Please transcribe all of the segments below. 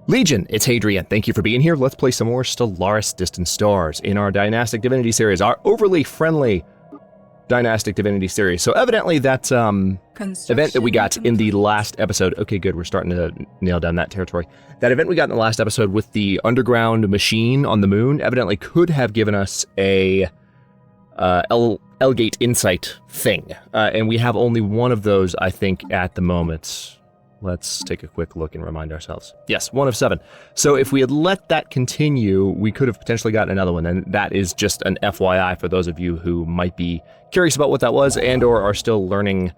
Legion, it's Hadrian. Thank you for being here. Let's play some more Stellaris Distant Stars in our Dynastic Divinity series, our overly friendly Dynastic Divinity series. So evidently that event that we got in the last episode, okay, good, we're starting to nail down that territory. That event we got in the last episode with the underground machine on the moon evidently could have given us a L-Gate Insight thing. And we have only one of those, I think, at the moment. Let's take a quick look and remind ourselves. Yes, 1 of 7. So if we had let that continue, we could have potentially gotten another one, and that is just an FYI for those of you who might be curious about what that was and or are still learning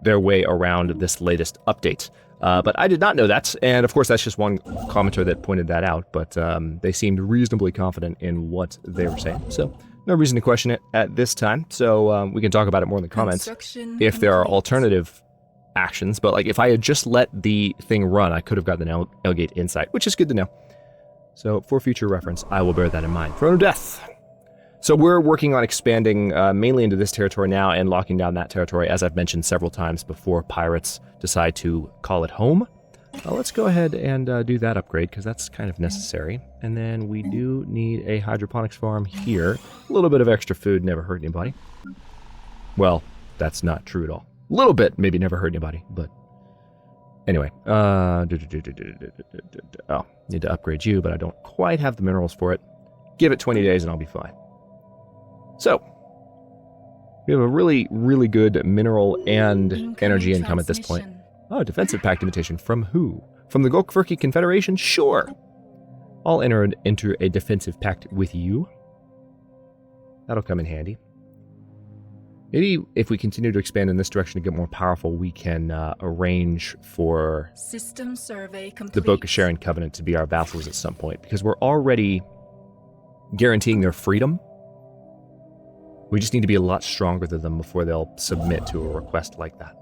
their way around this latest update. But I did not know that, and of course that's just one commenter that pointed that out, but they seemed reasonably confident in what they were saying, so no reason to question it at this time. So we can talk about it more in the comments if there are alternative actions, but like if I had just let the thing run, I could have gotten an L-Gate Insight, which is good to know. So for future reference, I will bear that in mind. Throne of Death. So we're working on expanding mainly into this territory now and locking down that territory, as I've mentioned several times before pirates decide to call it home. Let's go ahead and do that upgrade, because that's kind of necessary. And then we do need a hydroponics farm here. A little bit of extra food never hurt anybody. Well, that's not true at all. A little bit, maybe never hurt anybody, but anyway. Oh, need to upgrade you, but I don't quite have the minerals for it. Give it 20 days and I'll be fine. So, we have a really, really good mineral and energy income at this point. Oh, defensive pact invitation. From who? From the Cooperative Confederation? Sure. I'll enter into a defensive pact with you. That'll come in handy. Maybe if we continue to expand in this direction to get more powerful, we can arrange for System survey complete. The Bokasharan Covenant to be our vassals at some point, because we're already guaranteeing their freedom. We just need to be a lot stronger than them before they'll submit to a request like that.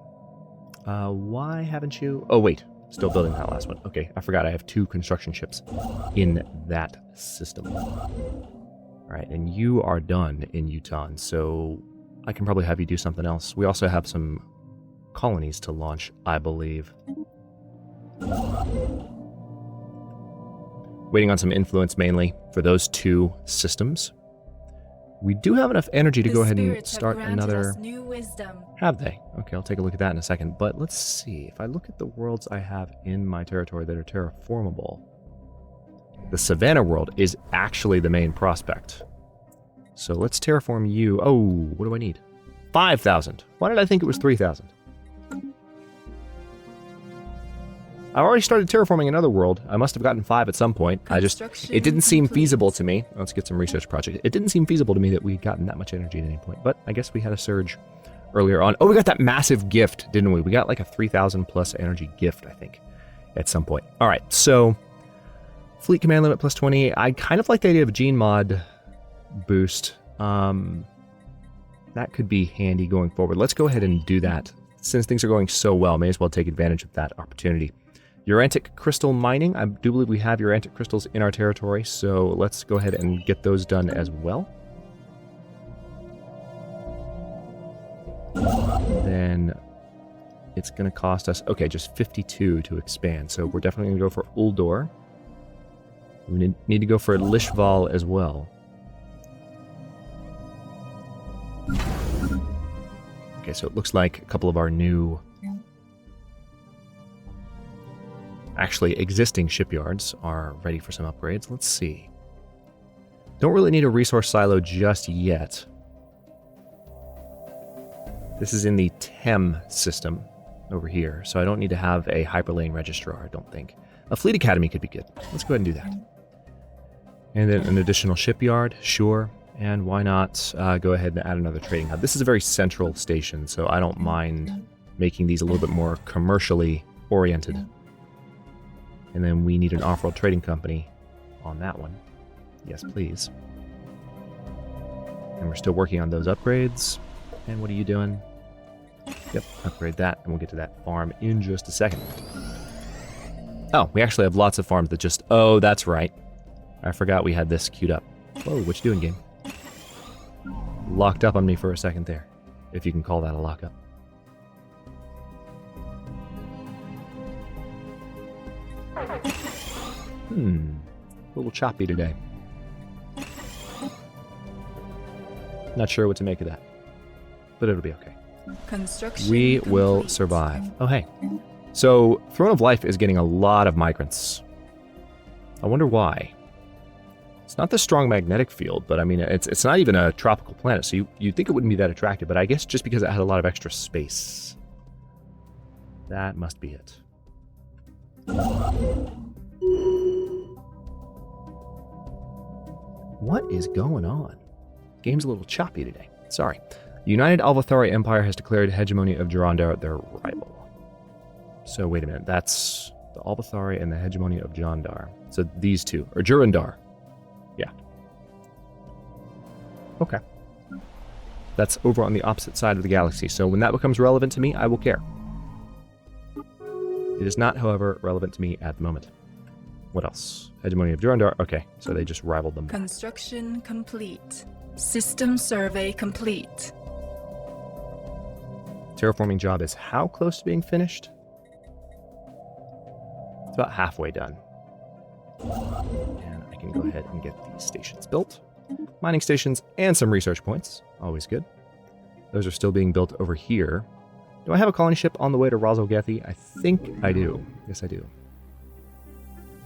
Why haven't you... Oh, wait. Still building that last one. Okay, I forgot I have 2 construction ships in that system. All right, and you are done in Utah, so I can probably have you do something else. We also have some colonies to launch, I believe. Waiting on some influence mainly for those 2 systems. We do have enough energy to go ahead and start another... New wisdom. Have they? Okay, I'll take a look at that in a second. But let's see. If I look at the worlds I have in my territory that are terraformable, the Savannah world is actually the main prospect. So let's terraform you. Oh, what do I need? 5,000. Why did I think it was 3,000? I already started terraforming another world. I must have gotten 5 at some point. It didn't seem feasible to me. Let's get some research project. It didn't seem feasible to me that we'd gotten that much energy at any point, but I guess we had a surge earlier on. Oh, we got that massive gift, didn't we? We got like a 3,000 plus energy gift, I think, at some point. All right, so fleet command limit plus 20. I kind of like the idea of a gene mod boost. That could be handy going forward. Let's go ahead and do that. Since things are going so well, may as well take advantage of that opportunity. Urantic crystal mining. I do believe we have Urantic crystals in our territory, so let's go ahead and get those done as well. Then it's going to cost us, okay, just 52 to expand, so we're definitely going to go for Uldor. We need to go for Lishval as well. Okay, so it looks like a couple of our new... actually existing shipyards are ready for some upgrades. Let's see. Don't really need a resource silo just yet. This is in the TEM system over here, so I don't need to have a hyperlane registrar, I don't think. A fleet academy could be good. Let's go ahead and do that. And then an additional shipyard, sure. And why not go ahead and add another trading hub. This is a very central station, so I don't mind making these a little bit more commercially oriented. And then we need an off-world trading company on that one. Yes, please. And we're still working on those upgrades. And what are you doing? Yep, upgrade that, and we'll get to that farm in just a second. Oh, we actually have lots of farms that just... Oh, that's right. I forgot we had this queued up. Whoa, what you doing, game? Locked up on me for a second there, if you can call that a lockup. A little choppy today. Not sure what to make of that, but it'll be okay. Construction We will complete. survive. Oh, hey. So, Throne of Life is getting a lot of migrants. I wonder why. It's not the strong magnetic field, but I mean, it's not even a tropical planet, so you'd think it wouldn't be that attractive, but I guess just because it had a lot of extra space. That must be it. What is going on? Game's a little choppy today. Sorry. The United Alvathari Empire has declared hegemony of Jurandar their rival. So wait a minute, that's the Alvathari and the hegemony of Jurandar. So these two, or Jurandar. Yeah. Okay. That's over on the opposite side of the galaxy, so when that becomes relevant to me, I will care. It is not, however, relevant to me at the moment. What else? Hegemony of Jurandar. Okay, so they just rivaled them. Construction complete. System survey complete. Terraforming job is how close to being finished? It's about halfway done. And I can go ahead and get these stations built. Mining stations and some research points. Always good. Those are still being built over here. Do I have a colony ship on the way to Razogethi? I think I do. Yes, I do.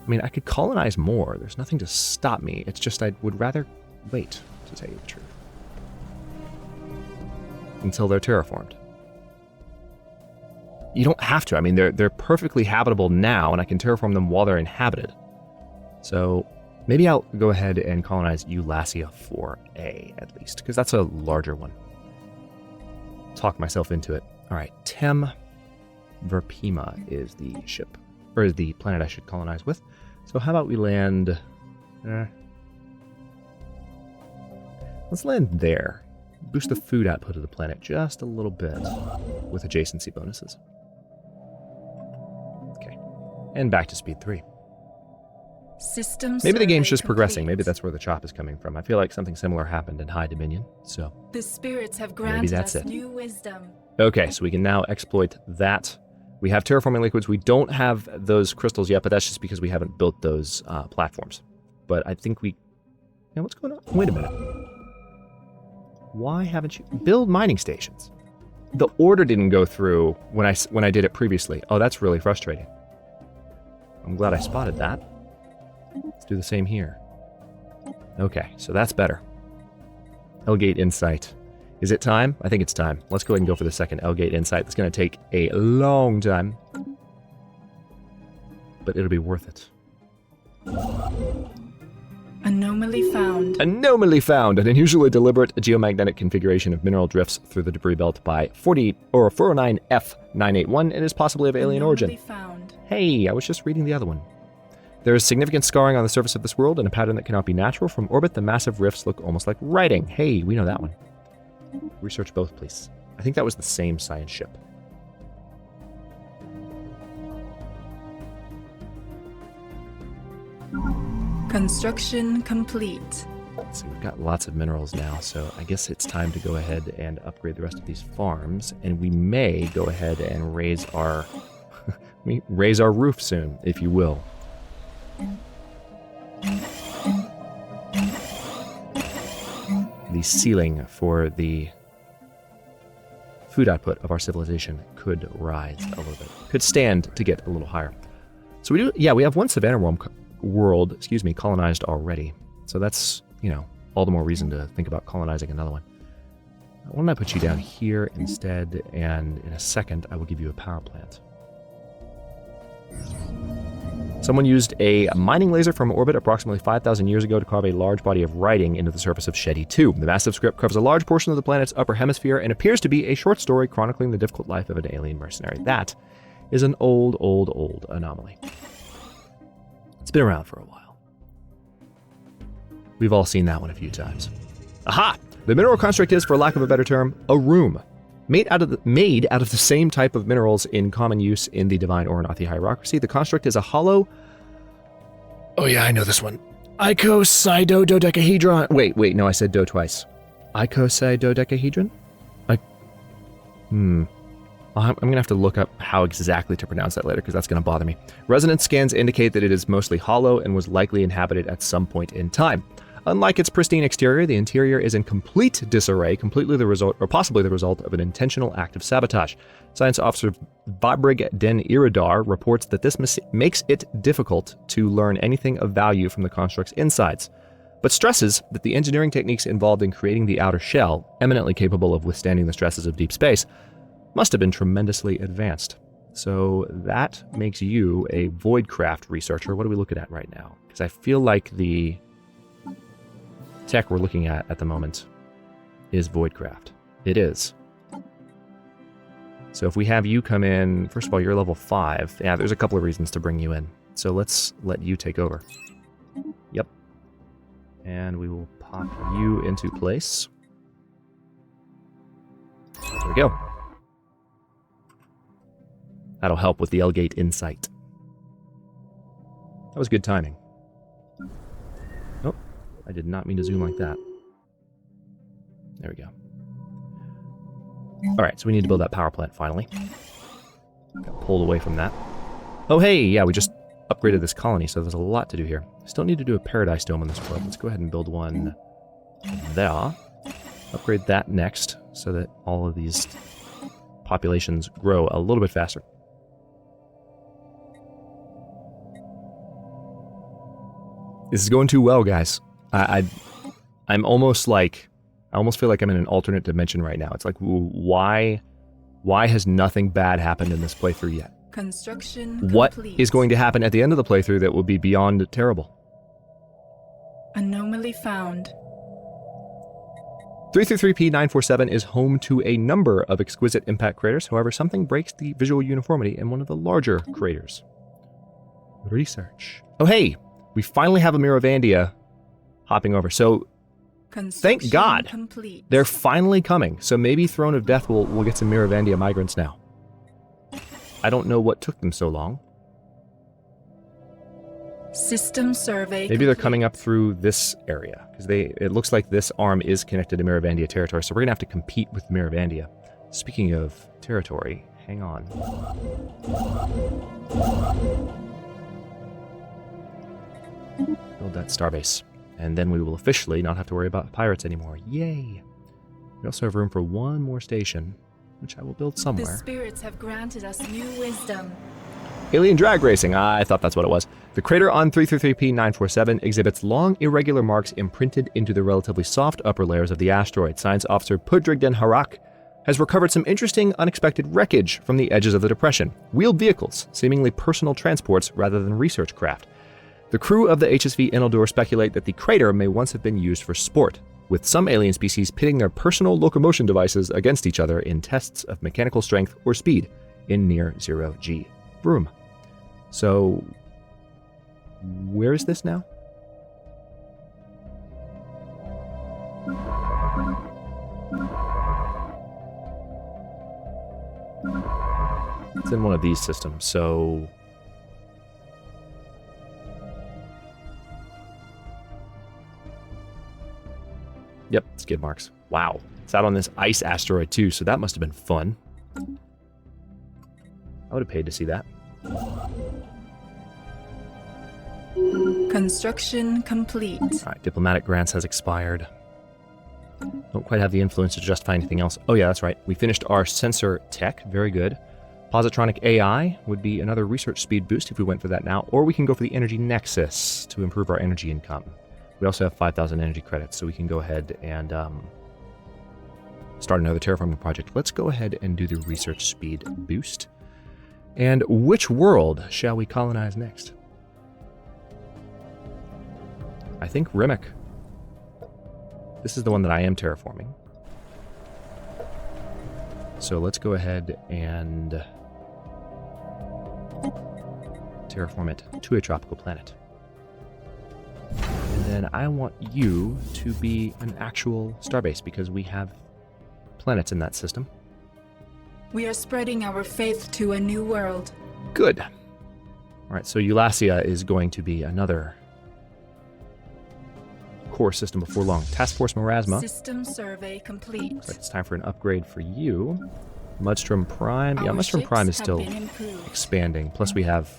I mean, I could colonize more. There's nothing to stop me. It's just I would rather wait, to tell you the truth. Until they're terraformed. You don't have to. I mean, they're perfectly habitable now, and I can terraform them while they're inhabited. So maybe I'll go ahead and colonize Eulasia 4A, at least, because that's a larger one. Talk myself into it. All right, Tem Verpima is the ship, or the planet I should colonize with. So how about we land... let's land there. Boost the food output of the planet just a little bit with adjacency bonuses. Okay, and back to speed 3. System Maybe the game's survey just progressing. complete. Maybe that's where the chop is coming from. I feel like something similar happened in High Dominion, so... The spirits have granted that's us it. new wisdom. Okay, so we can now exploit that. We have terraforming liquids. We don't have those crystals yet, but that's just because we haven't built those platforms. But I think we... Yeah, what's going on? Wait a minute. Why haven't you... Build mining stations. The order didn't go through when I did it previously. Oh, that's really frustrating. I'm glad I spotted that. Let's do the same here. Okay, so that's better. Elgate Insight. Is it time? I think it's time. Let's go ahead and go for the second Elgate Insight. It's going to take a long time. But it'll be worth it. Anomaly found. Anomaly found! An unusually deliberate geomagnetic configuration of mineral drifts through the debris belt by 409F981 and is possibly of alien origin. Anomaly found. Hey, I was just reading the other one. There is significant scarring on the surface of this world in a pattern that cannot be natural. From orbit, the massive rifts look almost like writing. Hey, we know that one. Research both, please. I think that was the same science ship. Construction complete. Let's see, we've got lots of minerals now, so I guess it's time to go ahead and upgrade the rest of these farms, and we may go ahead and raise our raise our roof soon, if you will. The ceiling for the food output of our civilization could rise a little bit. Could stand to get a little higher. So we do, yeah, we have one Savannah world, colonized already. So that's, all the more reason to think about colonizing another one. Why don't I put you down here instead, and in a second I will give you a power plant. Someone used a mining laser from orbit approximately 5,000 years ago to carve a large body of writing into the surface of Shedi 2. The massive script covers a large portion of the planet's upper hemisphere and appears to be a short story chronicling the difficult life of an alien mercenary. That is an old anomaly. It's been around for a while. We've all seen that one a few times. Aha! The mineral construct is, for lack of a better term, a room. Made out of the same type of minerals in common use in the Divine Oranathi hierarchy. The construct is a hollow... Oh yeah, I know this one. Icosydodecahedron. Wait, no, I said do twice. Icosydodecahedron? I'm going to have to look up how exactly to pronounce that later, because that's going to bother me. Resonance scans indicate that it is mostly hollow and was likely inhabited at some point in time. Unlike its pristine exterior, the interior is in complete disarray, completely the result, or possibly the result, of an intentional act of sabotage. Science Officer Babrig Den Iridar reports that this makes it difficult to learn anything of value from the construct's insides, but stresses that the engineering techniques involved in creating the outer shell, eminently capable of withstanding the stresses of deep space, must have been tremendously advanced. So that makes you a Voidcraft researcher. What are we looking at right now? Because I feel like the tech we're looking at the moment is Voidcraft. It is. So if we have you come in, first of all, you're level 5. Yeah, there's a couple of reasons to bring you in. So let's let you take over. Yep. And we will pop you into place. There we go. That'll help with the Elgate Insight. That was good timing. Oh, I did not mean to zoom like that. There we go. Alright, so we need to build that power plant finally. Got pulled away from that. Oh hey, yeah, we just upgraded this colony, so there's a lot to do here. Still need to do a Paradise Dome on this world. Let's go ahead and build one there. Upgrade that next, so that all of these populations grow a little bit faster. This is going too well, guys. I'm almost like, I almost feel like I'm in an alternate dimension right now. It's like, why has nothing bad happened in this playthrough yet? Construction What complete. is going to happen at the end of the playthrough that will be beyond terrible? Anomaly found. 333P947 is home to a number of exquisite impact craters. However, something breaks the visual uniformity in one of the larger craters. Research. Oh, hey! We finally have a Miravandia hopping over. So, thank God, complete. they're finally coming. So maybe Throne of Death will get some Miravandia migrants now. I don't know what took them so long. System survey. Maybe they're coming up through this area, because it looks like this arm is connected to Miravandia territory, so we're going to have to compete with Miravandia. Speaking of territory, hang on. Build that starbase, and then we will officially not have to worry about pirates anymore. Yay! We also have room for one more station, which I will build The somewhere. spirits have granted us new wisdom. Alien drag racing. I thought that's what it was. The crater on 333P947 exhibits long, irregular marks imprinted into the relatively soft upper layers of the asteroid. Science Officer Pudrig Den Harak has recovered some interesting, unexpected wreckage from the edges of the depression. Wheeled vehicles, seemingly personal transports rather than research craft. The crew of the HSV Eneldur speculate that the crater may once have been used for sport, with some alien species pitting their personal locomotion devices against each other in tests of mechanical strength or speed in near zero G. Vroom. So, where is this now? It's in one of these systems, so... Yep, skid marks. Wow. It's out on this ice asteroid too, so that must have been fun. I would have paid to see that. Construction complete. Alright, diplomatic grants has expired. Don't quite have the influence to justify anything else. Oh yeah, that's right. We finished our sensor tech. Very good. Positronic AI would be another research speed boost if we went for that now. Or we can go for the Energy Nexus to improve our energy income. We also have 5,000 energy credits, so we can go ahead and start another terraforming project. Let's go ahead and do the research speed boost. And which world shall we colonize next? I think Rimmick. This is the one that I am terraforming. So let's go ahead and terraform it to a tropical planet. And then I want you to be an actual starbase, because we have planets in that system. We are spreading our faith to a new world. Good. Alright, so Eulasia is going to be another core system before long. Task Force Marasma. System survey complete. Looks like it's time for an upgrade for you. Mudstrom Prime. Yeah, Our Mudstrom Prime is ships still have been improved. expanding. Plus we have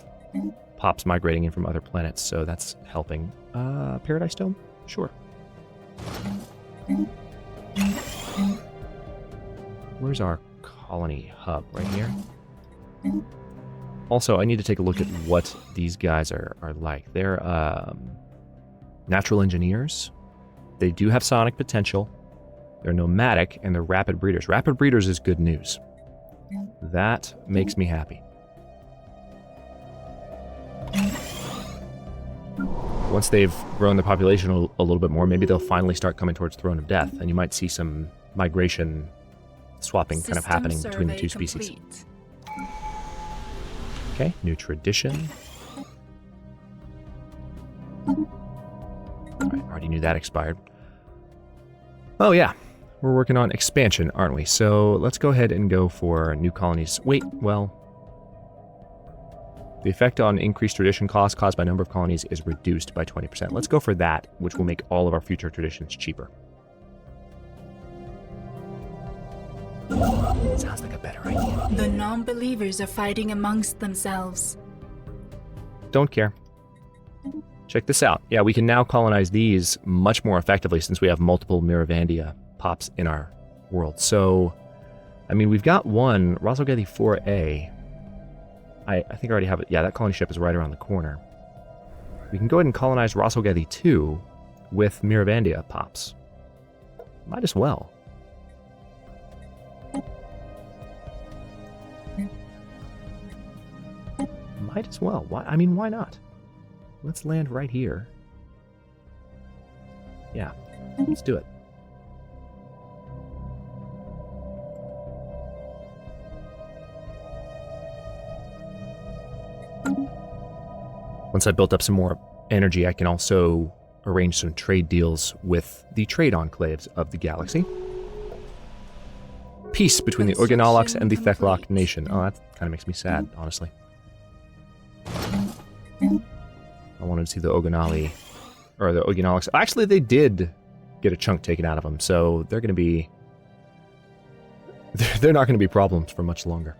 pops migrating in from other planets, so that's helping. Paradise Dome? Sure. Where's our colony hub? Right here? Also, I need to take a look at what these guys are like. They're natural engineers. They do have sonic potential. They're nomadic, and they're rapid breeders. Rapid breeders is good news. That makes me happy. Once they've grown the population a little bit more, maybe they'll finally start coming towards Throne of Death, and you might see some migration swapping kind of happening between the two species. Complete. Okay, new tradition. Alright, already knew that expired. Oh yeah, we're working on expansion, aren't we? So let's go ahead and go for new colonies. Wait, well... The effect on increased tradition cost caused by number of colonies is reduced by 20%. Let's go for that, which will make all of our future traditions cheaper. Sounds like a better idea. The non-believers are fighting amongst themselves. Don't care. Check this out. Yeah, we can now colonize these much more effectively since we have multiple Miravandia pops in our world. So, I mean, we've got one, Rosogedi 4A. I think I already have it. Yeah, that colony ship is right around the corner. We can go ahead and colonize Rosogedi 2 with Miravandia pops. Might as well. Might as well. Why? I mean, why not? Let's land right here. Yeah, let's do it. Once I've built up some more energy, I can also arrange some trade deals with the trade enclaves of the galaxy. Peace between the Organolox and the Theklock nation. Oh, that kind of makes me sad, honestly. I wanted to see the Organali, or the Organolox. Actually, they did get a chunk taken out of them, so they're going to be... They're not going to be problems for much longer.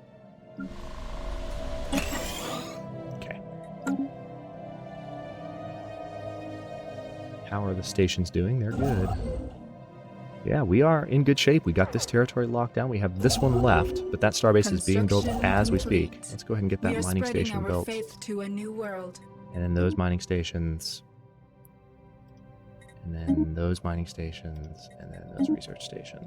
How are the stations doing? They're good. Yeah, we are in good shape. We got this territory locked down. We have this one left, but that starbase is being built as we speak. Let's go ahead and get that mining station built. Faith to a new world. And then those mining stations. And then those mining stations. And then those research stations.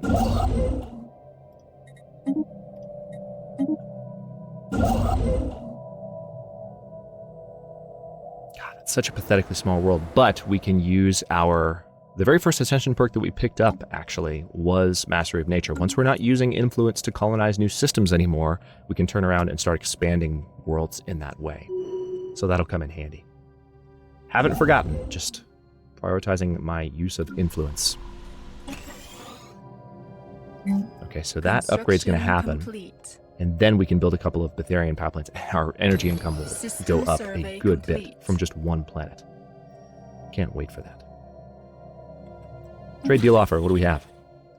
It's such a pathetically small world, but we can use the very first ascension perk that we picked up, actually, was Mastery of Nature. Once we're not using influence to colonize new systems anymore, we can turn around and start expanding worlds in that way. So that'll come in handy. Haven't forgotten, just prioritizing my use of influence. Okay, so that upgrade's going to happen. Complete. And then we can build a couple of Betharian power plants. Our energy income will go up a good bit from just one planet. Can't wait for that. Trade deal offer. What do we have?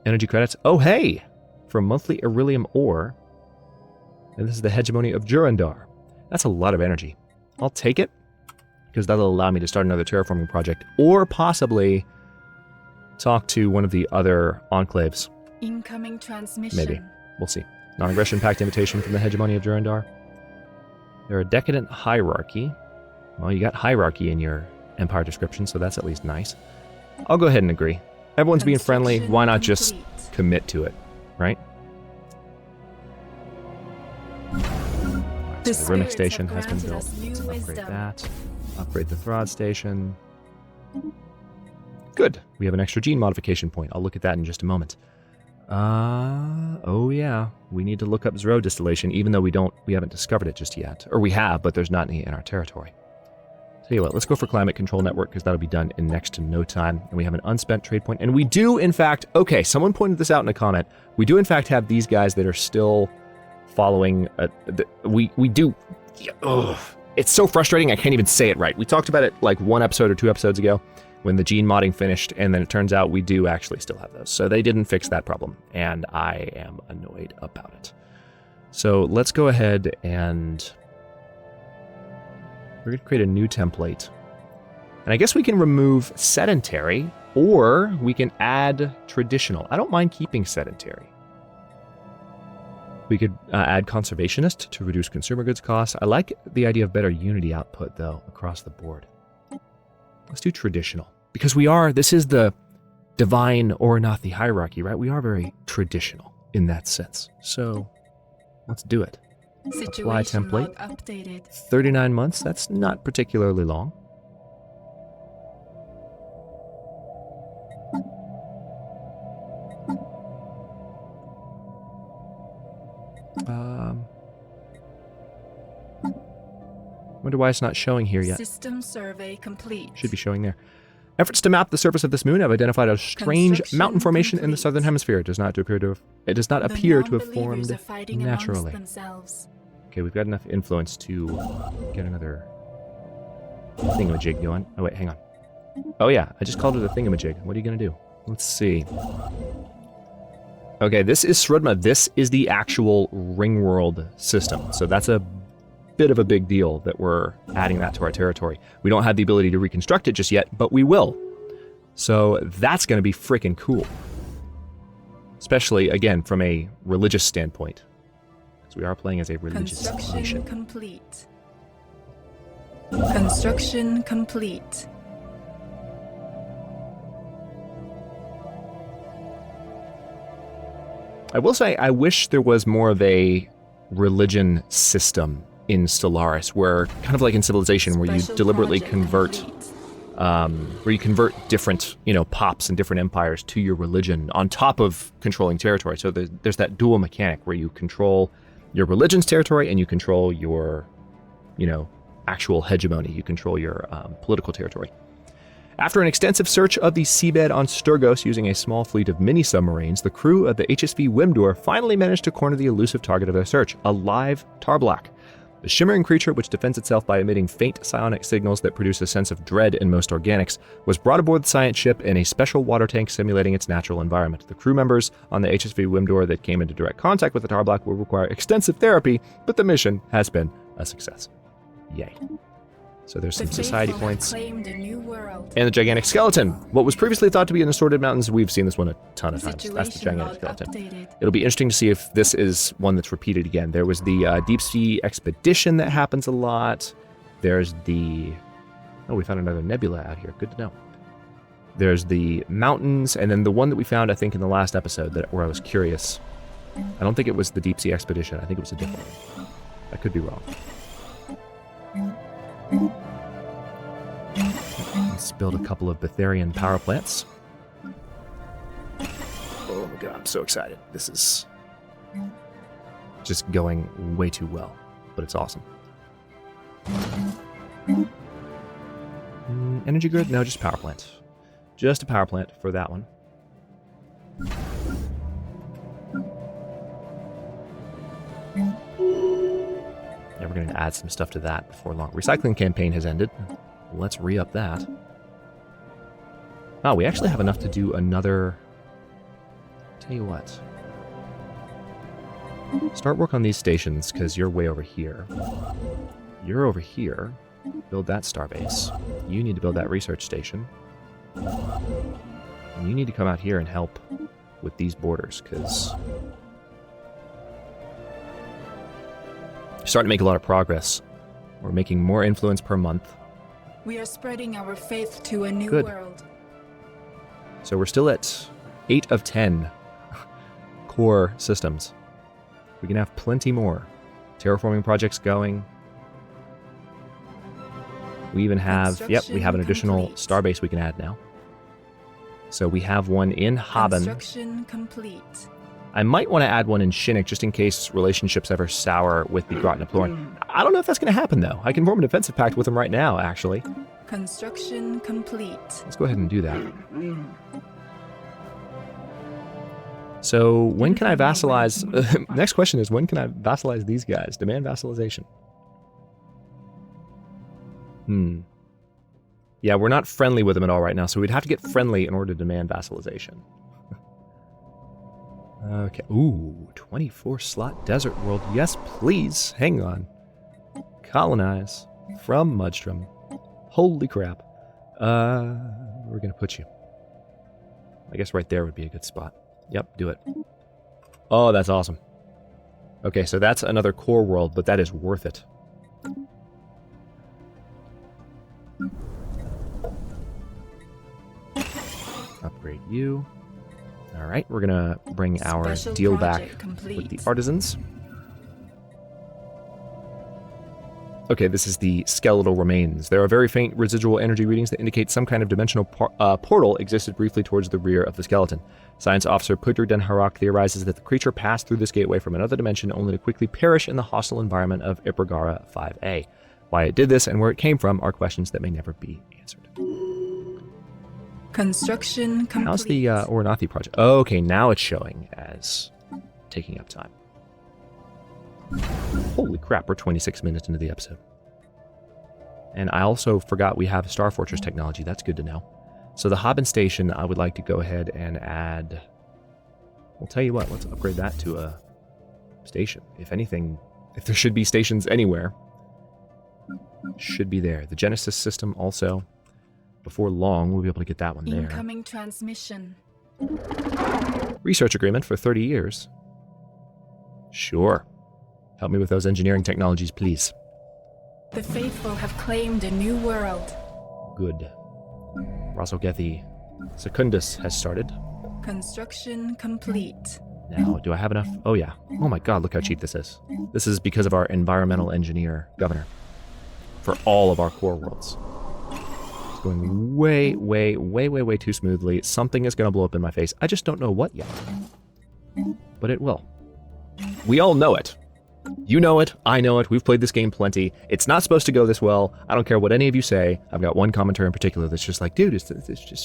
Energy credits. Oh, hey! For a monthly Irelium ore. And this is the hegemony of Durandar. That's a lot of energy. I'll take it, because that'll allow me to start another terraforming project, or possibly talk to one of the other enclaves. Incoming transmission. Maybe. We'll see. Non-aggression pact invitation from the hegemony of Durandar. They're a decadent hierarchy. Well, you got hierarchy in your empire description, so that's at least nice. I'll go ahead and agree. Everyone's being friendly. Why not just commit to it, right? So the Rimic station has been built. Let's upgrade that. Upgrade the Throd station. Good. We have an extra gene modification point. I'll look at that in just a moment. Oh yeah. We need to look up Zero distillation, even though we haven't discovered it just yet. Or we have, but there's not any in our territory. Tell you what, let's go for Climate Control Network, because that'll be done in next to no time. And we have an unspent trade point. And we do, in fact, okay, someone pointed this out in a comment. We do, in fact, have these guys that are still following, we do, ugh, it's so frustrating, I can't even say it right. We talked about it like 1 episode or 2 episodes ago, when the gene modding finished, and then it turns out we do actually still have those. So they didn't fix that problem, and I am annoyed about it. So let's go ahead and we're going to create a new template. And I guess we can remove sedentary, or we can add traditional. I don't mind keeping sedentary. We could add conservationist to reduce consumer goods costs. I like the idea of better unity output, though, across the board. Let's do traditional. Because this is the divine Oranathi hierarchy, right? We are very traditional in that sense. So let's do it. Apply template. 39 months, that's not particularly long. Wonder why it's not showing here yet. System survey complete. Should be showing there. Efforts to map the surface of this moon have identified a strange mountain formation in the southern hemisphere. It does not appear to have formed naturally. Okay, we've got enough influence to get another thingamajig going. Oh wait, hang on. Oh yeah, I just called it a thingamajig. What are you gonna do? Let's see. Okay, this is Srudma. This is the actual ring world system. So that's a bit of a big deal that we're adding that to our territory. We don't have the ability to reconstruct it just yet, but we will. So that's going to be freaking cool. Especially, again, from a religious standpoint. Because we are playing as a religious nation. Complete. Construction complete. I will say, I wish there was more of a religion system in Stellaris, where, kind of like in Civilization, where you deliberately convert, different, pops and different empires to your religion on top of controlling territory. So there's that dual mechanic where you control your religion's territory and you control your, actual hegemony. You control your political territory. After an extensive search of the seabed on Sturgos using a small fleet of mini-submarines, the crew of the HSV Wimdur finally managed to corner the elusive target of their search, a live Tarblak. The shimmering creature, which defends itself by emitting faint psionic signals that produce a sense of dread in most organics, was brought aboard the science ship in a special water tank simulating its natural environment. The crew members on the HSV Wimdur that came into direct contact with the Tarblak will require extensive therapy, but the mission has been a success. Yay. So there's some society points. And the gigantic skeleton. What was previously thought to be in the Assorted Mountains, we've seen this one a ton of times. That's the gigantic skeleton. Updated. It'll be interesting to see if this is one that's repeated again. There was the deep sea expedition that happens a lot. There's the... Oh, we found another nebula out here. Good to know. There's the mountains, and then the one that we found, I think, in the last episode where I was curious. I don't think it was the deep sea expedition. I think it was a different one. I could be wrong. Let's build a couple of Betharian power plants. Oh my god, I'm so excited. This is just going way too well, but it's awesome. Energy grid? No, just power plant. Just a power plant for that one. Yeah, we're going to add some stuff to that before long. Recycling campaign has ended. Let's re-up that. Oh, we actually have enough to do another... Tell you what. Start work on these stations, because you're way over here. You're over here. Build that starbase. You need to build that research station. And you need to come out here and help with these borders, because... You're starting to make a lot of progress. We're making more influence per month. We are spreading our faith to a new Good. world. So we're still at 8 of 10 core systems. We can have plenty more. Terraforming projects going. We even have, we have an additional starbase we can add now. So we have one in Haben. Construction complete. I might want to add one in Shinnik just in case relationships ever sour with the Grotnaploran. I don't know if that's going to happen, though. I can form a defensive pact with them right now, actually. Construction complete. Let's go ahead and do that. So, when can I vassalize... Next question is, when can I vassalize these guys? Demand vassalization. Yeah, we're not friendly with them at all right now, so we'd have to get friendly in order to demand vassalization. Okay. Ooh, 24 slot desert world. Yes, please. Hang on. Colonize from Mudstrom. Holy crap. We're gonna put you. I guess right there would be a good spot. Yep, do it. Oh, that's awesome. Okay, so that's another core world, but that is worth it. Upgrade you. Alright, we're gonna bring our Special deal back project complete. with the artisans. Okay, this is the skeletal remains. There are very faint residual energy readings that indicate some kind of dimensional portal existed briefly towards the rear of the skeleton. Science officer Pudr Den Harak theorizes that the creature passed through this gateway from another dimension only to quickly perish in the hostile environment of Ipergara 5A. Why it did this and where it came from are questions that may never be answered. Construction complete. How's the Ornathi project? Oh, okay, now it's showing as taking up time. Holy crap, we're 26 minutes into the episode. And I also forgot we have Star Fortress technology. That's good to know. So the Hobbin Station, I would like to go ahead and add... I'll tell you what, let's upgrade that to a station. If anything, if there should be stations anywhere, should be there. The Genesis system also. Before long, we'll be able to get that one there. Incoming transmission. Research agreement for 30 years. Sure. Help me with those engineering technologies, please. The faithful have claimed a new world. Good. Rasogethi Secundus has started. Construction complete. Now, do I have enough? Oh, yeah. Oh my god, look how cheap this is. This is because of our environmental engineer governor. For all of our core worlds. It's going way too smoothly. Something is going to blow up in my face. I just don't know what yet. But it will. We all know it. You know it, I know it, we've played this game plenty. It's not supposed to go this well. I don't care what any of you say. I've got one commenter in particular that's just like, dude, it's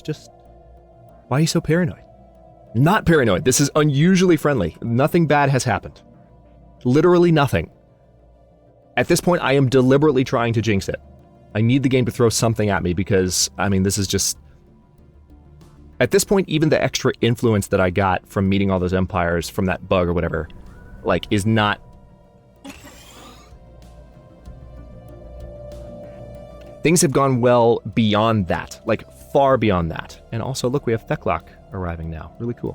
just... Why are you so paranoid? Not paranoid. This is unusually friendly. Nothing bad has happened. Literally nothing. At this point, I am deliberately trying to jinx it. I need the game to throw something at me because, I mean, this is just... At this point, even the extra influence that I got from meeting all those empires from that bug or whatever, like, is not... Things have gone well beyond that, like far beyond that. And also, look, we have Theklock arriving now. Really cool.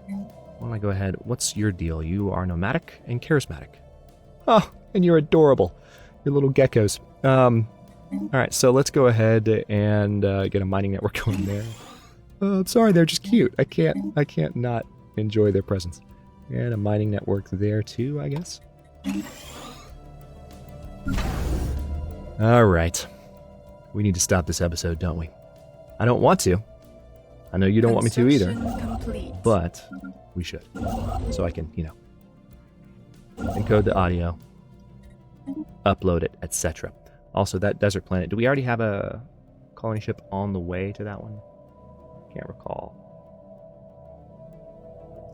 Why don't I go ahead? What's your deal? You are nomadic and charismatic. Oh, and you're adorable. Your little geckos. All right, so let's go ahead and get a mining network going there. I'm sorry, they're just cute. I can't not enjoy their presence. And a mining network there too, I guess. All right. We need to stop this episode, don't we? I don't want to. I know you don't want me to either. Complete. But we should. So I can, encode the audio, upload it, etc. Also, that desert planet. Do we already have a colony ship on the way to that one? Can't recall.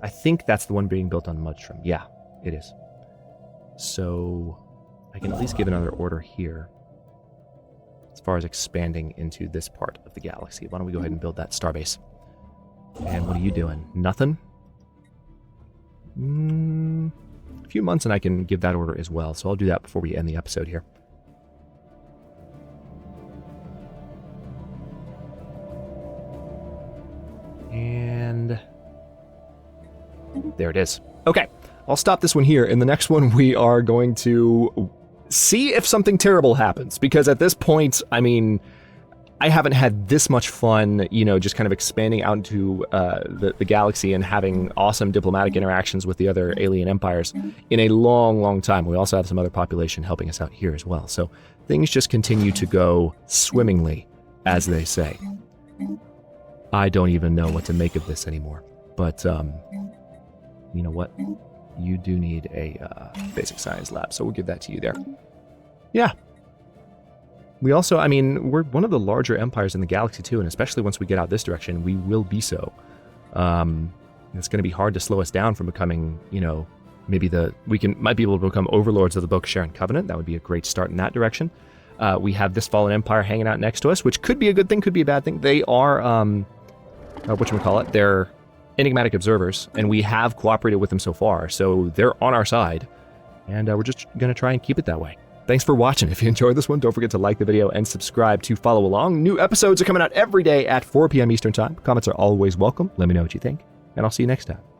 I think that's the one being built on Mudstrom. Yeah, it is. So I can at least give another order here. As far as expanding into this part of the galaxy. Why don't we go ahead and build that starbase? And what are you doing? Nothing? A few months and I can give that order as well. So I'll do that before we end the episode here. And there it is. Okay, I'll stop this one here. In the next one, we are going to see if something terrible happens, because at this point, I mean, I haven't had this much fun, just kind of expanding out into the galaxy and having awesome diplomatic interactions with the other alien empires in a long time. We also have some other population helping us out here as well. So things just continue to go swimmingly, as they say. I don't even know what to make of this anymore. But, you know what? You do need a basic science lab, so we'll give that to you there. Yeah. We also, I mean, we're one of the larger empires in the galaxy too, and especially once we get out this direction, we will be so. It's going to be hard to slow us down from becoming, maybe might be able to become overlords of the Bo-Kasharen Covenant. That would be a great start in that direction. We have this fallen empire hanging out next to us, which could be a good thing, could be a bad thing. They are, whatchamacallit, they're enigmatic observers, and we have cooperated with them so far, so they're on our side, and we're just going to try and keep it that way. Thanks for watching. If you enjoyed this one, don't forget to like the video and subscribe to follow along. New episodes are coming out every day at 4 p.m. Eastern Time. Comments are always welcome. Let me know what you think, and I'll see you next time.